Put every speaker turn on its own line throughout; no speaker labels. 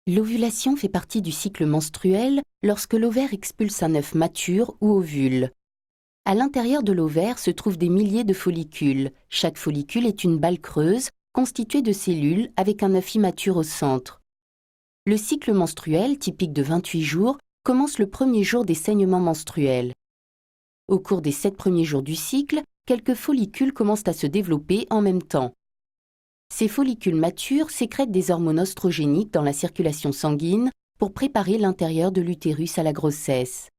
L'ovulation fait partie du cycle menstruel lorsque l'ovaire expulse un œuf mature ou ovule. À l'intérieur de l'ovaire se trouvent des milliers de follicules. Chaque follicule est une balle creuse constituée de cellules avec un œuf immature au centre. Le cycle menstruel, typique de 28 jours, commence le premier jour des saignements menstruels. Au cours des 7 premiers jours du cycle, quelques follicules commencent à se développer en même temps. Ces follicules matures sécrètent des hormones oestrogéniques dans la circulation sanguine pour préparer l'intérieur de l'utérus à la grossesse.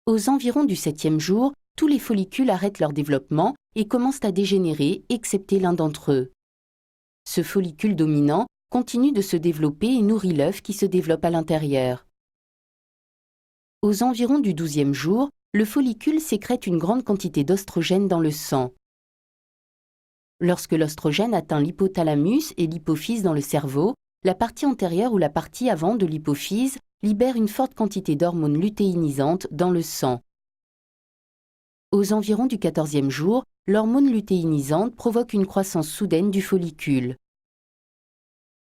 Aux environs du 7e jour, tous les follicules arrêtent leur développement et commencent à dégénérer, excepté l'un d'entre eux. Ce follicule dominant continue de se développer et nourrit l'œuf qui se développe à l'intérieur. Aux environs du 12e jour, le follicule sécrète une grande quantité d'oestrogène dans le sang. Lorsque l'oestrogène atteint l'hypothalamus et l'hypophyse dans le cerveau, la partie antérieure ou la partie avant de l'hypophyse libère une forte quantité d'hormones lutéinisantes dans le sang. Aux environs du 14e jour, l'hormone lutéinisante provoque une croissance soudaine du follicule.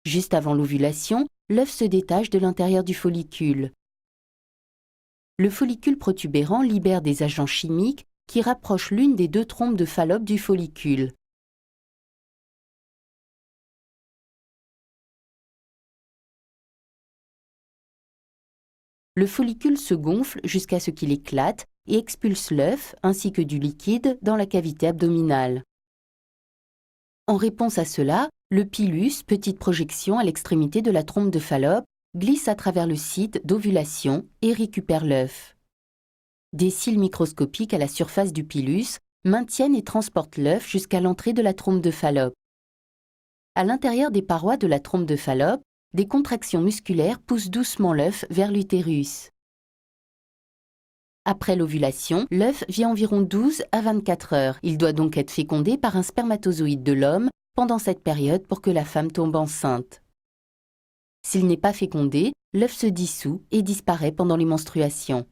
Juste avant l'ovulation, l'œuf se détache de l'intérieur du follicule. Le follicule protubérant libère des agents chimiques qui rapprochent l'une des deux trompes de Fallope du follicule. Le follicule se gonfle jusqu'à ce qu'il éclate et expulse l'œuf ainsi que du liquide dans la cavité abdominale. En réponse à cela, le pilus, petite projection à l'extrémité de la trompe de Fallope, glisse à travers le site d'ovulation et récupère l'œuf. Des cils microscopiques à la surface du pilus maintiennent et transportent l'œuf jusqu'à l'entrée de la trompe de Fallope. À l'intérieur des parois de la trompe de Fallope, des contractions musculaires poussent doucement l'œuf vers l'utérus. Après l'ovulation, l'œuf vit environ 12 à 24 heures. Il doit donc être fécondé par un spermatozoïde de l'homme pendant cette période pour que la femme tombe enceinte. S'il n'est pas fécondé, l'œuf se dissout et disparaît pendant les menstruations.